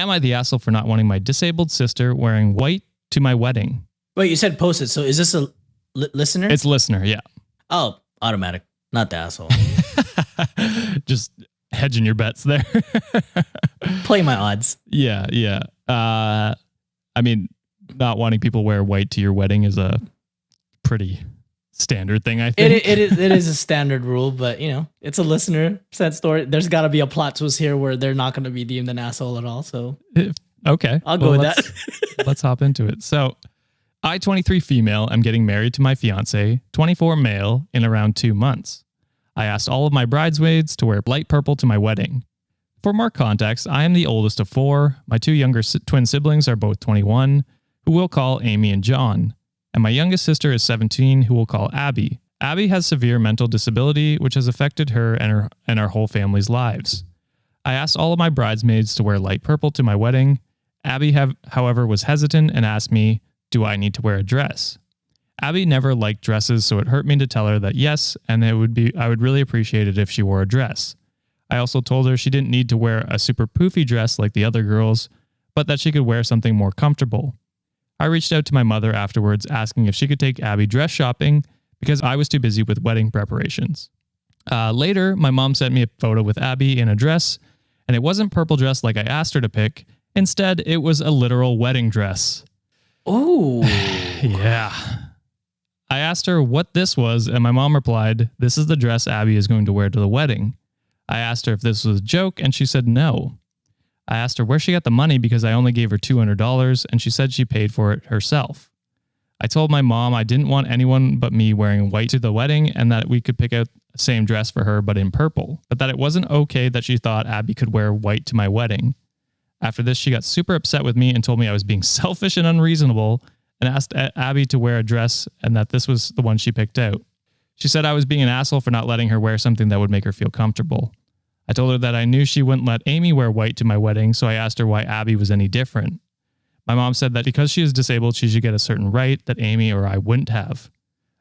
Am I the asshole for not wanting my disabled sister wearing white to my wedding? Wait, you said posted. So is this a listener? It's listener, yeah. Oh, automatic. Not the asshole. Just hedging your bets there. Play my odds. Yeah. I mean, not wanting people to wear white to your wedding is a pretty standard thing, I think. It is a standard rule, but it's a listener sent story. There's got to be a plot twist here where they're not going to be deemed an asshole at all. So okay, I'll go with that. Let's hop into it. So, I, 23 female, am getting married to my fiance, 24 male, in around 2 months. I asked all of my bridesmaids to wear light purple to my wedding. For more context, I am the oldest of 4. My 2 younger twin siblings are both 21, who we'll call Amy and John. And my youngest sister is 17, who we'll call Abby. Abby has severe mental disability, which has affected her and our whole family's lives. I asked all of my bridesmaids to wear light purple to my wedding. Abby, however, was hesitant and asked me, do I need to wear a dress? Abby never liked dresses, so it hurt me to tell her that yes, and I would really appreciate it if she wore a dress. I also told her she didn't need to wear a super poofy dress like the other girls, but that she could wear something more comfortable. I reached out to my mother afterwards asking if she could take Abby dress shopping because I was too busy with wedding preparations. Later, my mom sent me a photo with Abby in a dress, and it wasn't purple dress like I asked her to pick. Instead, it was a literal wedding dress. Oh. Yeah. I asked her what this was, and my mom replied, "This is the dress Abby is going to wear to the wedding." I asked her if this was a joke, and she said no. I asked her where she got the money because I only gave her $200, and she said she paid for it herself. I told my mom I didn't want anyone but me wearing white to the wedding and that we could pick out the same dress for her but in purple, but that it wasn't okay that she thought Abby could wear white to my wedding. After this, she got super upset with me and told me I was being selfish and unreasonable and asked Abby to wear a dress and that this was the one she picked out. She said I was being an asshole for not letting her wear something that would make her feel comfortable. I told her that I knew she wouldn't let Amy wear white to my wedding, so I asked her why Abby was any different. My mom said that because she is disabled, she should get a certain right that Amy or I wouldn't have.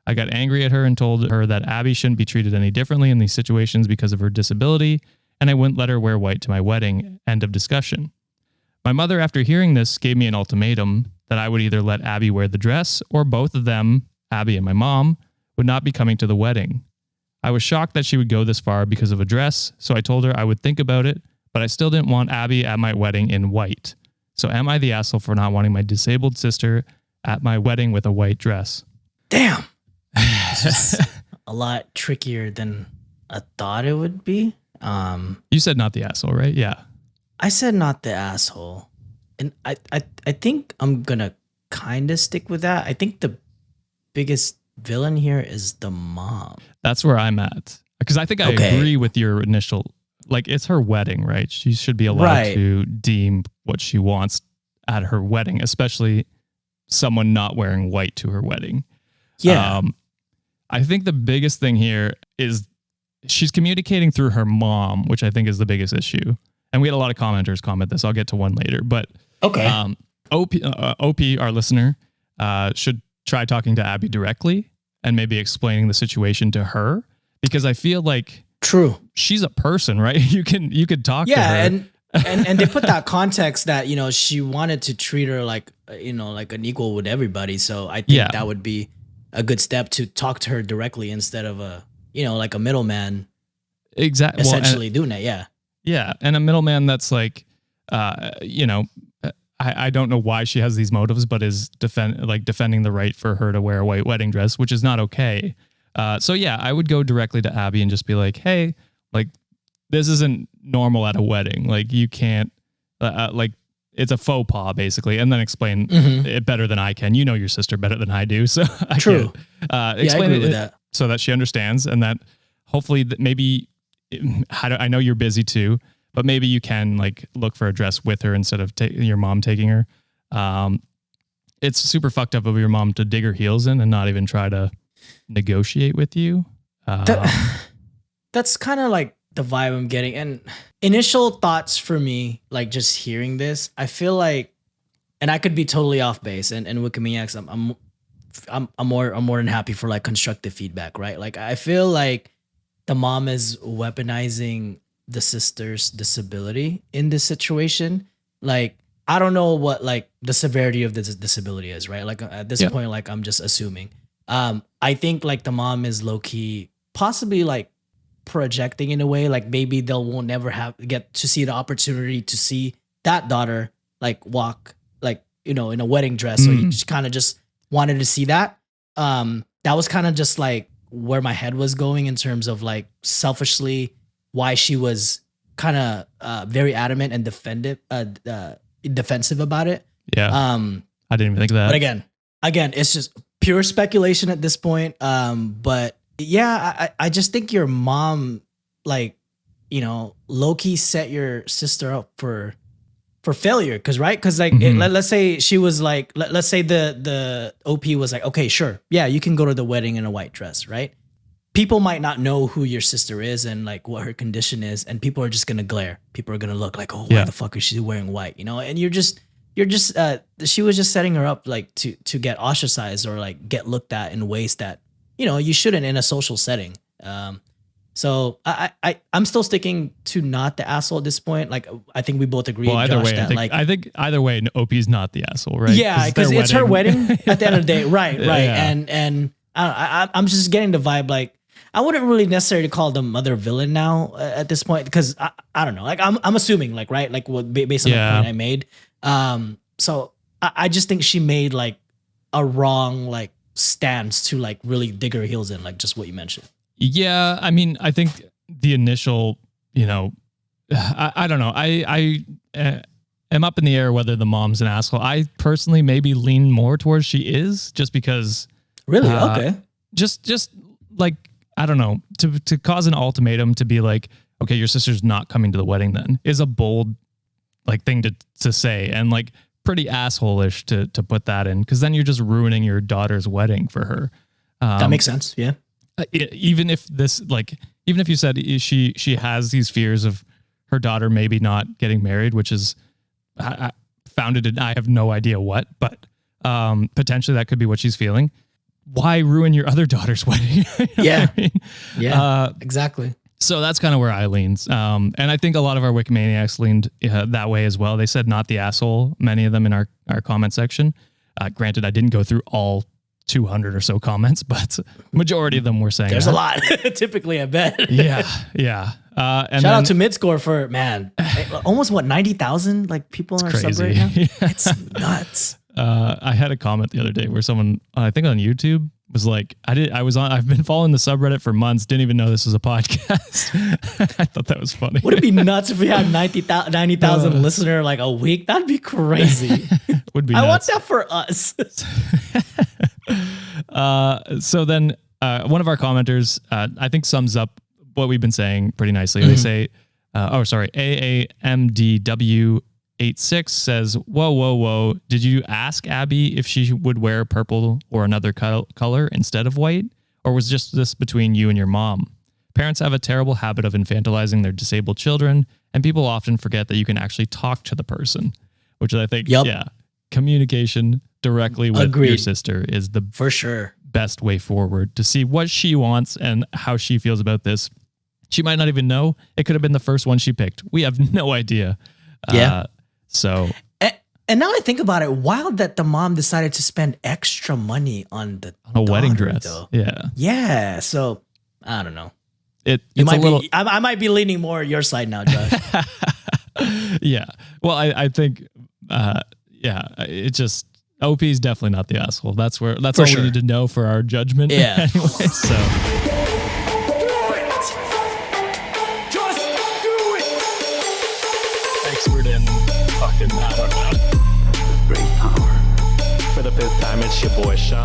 I got angry at her and told her that Abby shouldn't be treated any differently in these situations because of her disability, and I wouldn't let her wear white to my wedding. End of discussion. My mother, after hearing this, gave me an ultimatum that I would either let Abby wear the dress or both of them, Abby and my mom, would not be coming to the wedding. I was shocked that she would go this far because of a dress, so I told her I would think about it, but I still didn't want Abby at my wedding in white. So am I the asshole for not wanting my disabled sister at my wedding with a white dress? Damn. This is a lot trickier than I thought it would be. You said not the asshole, right? Yeah. I said not the asshole. And I think I'm going to kind of stick with that. I think the biggest villain here is the mom. That's where I'm at. Because I think I agree with your initial, like, it's her wedding, right? She should be allowed to deem what she wants at her wedding, especially someone not wearing white to her wedding. Yeah. I think the biggest thing here is she's communicating through her mom, which I think is the biggest issue. And we had a lot of commenters comment this. I'll get to one later. But OP, our listener, should try talking to Abby directly and maybe explaining the situation to her, because I feel like she's a person, right? You could talk to her. and they put that context that, she wanted to treat her like, like an equal with everybody. So I think that would be a good step to talk to her directly instead of like a middleman. Exactly. Essentially doing that. Yeah. Yeah. And a middleman that's like, I don't know why she has these motives, but is defending the right for her to wear a white wedding dress, which is not okay. So yeah, I would go directly to Abby and just be like, hey, like, this isn't normal at a wedding. Like, you can't, like, it's a faux pas basically, and then explain it better than I can. You know your sister better than I do, so I can explain it that, so that she understands, and that hopefully maybe I know you're busy too, but maybe you can like look for a dress with her instead of your mom taking her. It's super fucked up of your mom to dig her heels in and not even try to negotiate with you. That's kind of like the vibe I'm getting. And initial thoughts for me, like just hearing this, I feel like, and I could be totally off base, and Wikimaniacs, I'm more than happy for like constructive feedback, right? Like, I feel like the mom is weaponizing the sister's disability in this situation Like, I don't know what like the severity of this disability is, right? Like at this point, like I'm just assuming. I think like the mom is low key, possibly like projecting in a way, like maybe won't never get to see the opportunity to see that daughter like walk like, you know, in a wedding dress. So he just kind of just wanted to see that. That was kind of just like where my head was going in terms of like selfishly why she was kind of very adamant and defensive about it. Yeah. I didn't even think of that. But again, it's just pure speculation at this point. But yeah, I just think your mom, like, you know, low-key set your sister up for failure. Cause right. Cause like, let's say she was like, let's say the OP was like, okay, sure. Yeah. You can go to the wedding in a white dress. Right. People might not know who your sister is and like what her condition is. And people are just going to glare. People are going to look like, oh, why the fuck is she wearing white? You know? And she was just setting her up like to get ostracized or like get looked at in ways that, you know, you shouldn't in a social setting. So I'm still sticking to not the asshole at this point. Like I think we both agree. Well, either Josh, way, that, I think either way, OP's not the asshole, right? Yeah, because it's her wedding at the end of the day, right? Yeah. And I'm just getting the vibe like I wouldn't really necessarily call the mother villain now at this point because I don't know. Like I'm assuming like right like what based on the point I made. So I just think she made like a wrong like stance to like really dig her heels in, like just what you mentioned. Yeah, I mean, I think the initial, you know, I don't know. I am up in the air whether the mom's an asshole. I personally maybe lean more towards she is, just because. Really? Okay. Just like, I don't know, to cause an ultimatum to be like, okay, your sister's not coming to the wedding then is a bold like thing to say, and like pretty asshole-ish to put that in, because then you're just ruining your daughter's wedding for her. That makes sense. Yeah. Even if you said she has these fears of her daughter maybe not getting married, which is founded in I have no idea what, but potentially that could be what she's feeling. Why ruin your other daughter's wedding? Yeah. I mean? Yeah. Exactly. So that's kind of where I leaned. And I think a lot of our Wikimaniacs leaned that way as well. They said not the asshole, many of them in our comment section. Granted, I didn't go through all 200 or so comments, but majority of them were saying there's a lot. Typically, I bet. Yeah. And shout out to Midscore for almost 90,000 like people in our sub right now. It's nuts. I had a comment the other day where someone, I think on YouTube, was like, I've been following the subreddit for months, didn't even know this was a podcast. I thought that was funny. Would it be nuts if we had 90,000 listener like a week? That'd be crazy. Would be nuts. I want that for us. So then one of our commenters, I think sums up what we've been saying pretty nicely. They say, AAMDW86 says, whoa. Did you ask Abby if she would wear purple or another color instead of white? Or was just this between you and your mom? Parents have a terrible habit of infantilizing their disabled children, and people often forget that you can actually talk to the person, which I think, communication directly with your sister is the for sure best way forward to see what she wants and how she feels about this. She might not even know. It could have been the first one she picked. We have no idea. Yeah. So, and now I think about it, wild that the mom decided to spend extra money on a wedding dress. Though. Yeah. So I don't know. I might be leaning more your side now, Josh. Yeah. Well, I think, it just OP is definitely not the asshole. That's for all we need to know for our judgment. Yeah. Anyway, so. I don't know. Great power. For the fifth time, it's your boy Sean.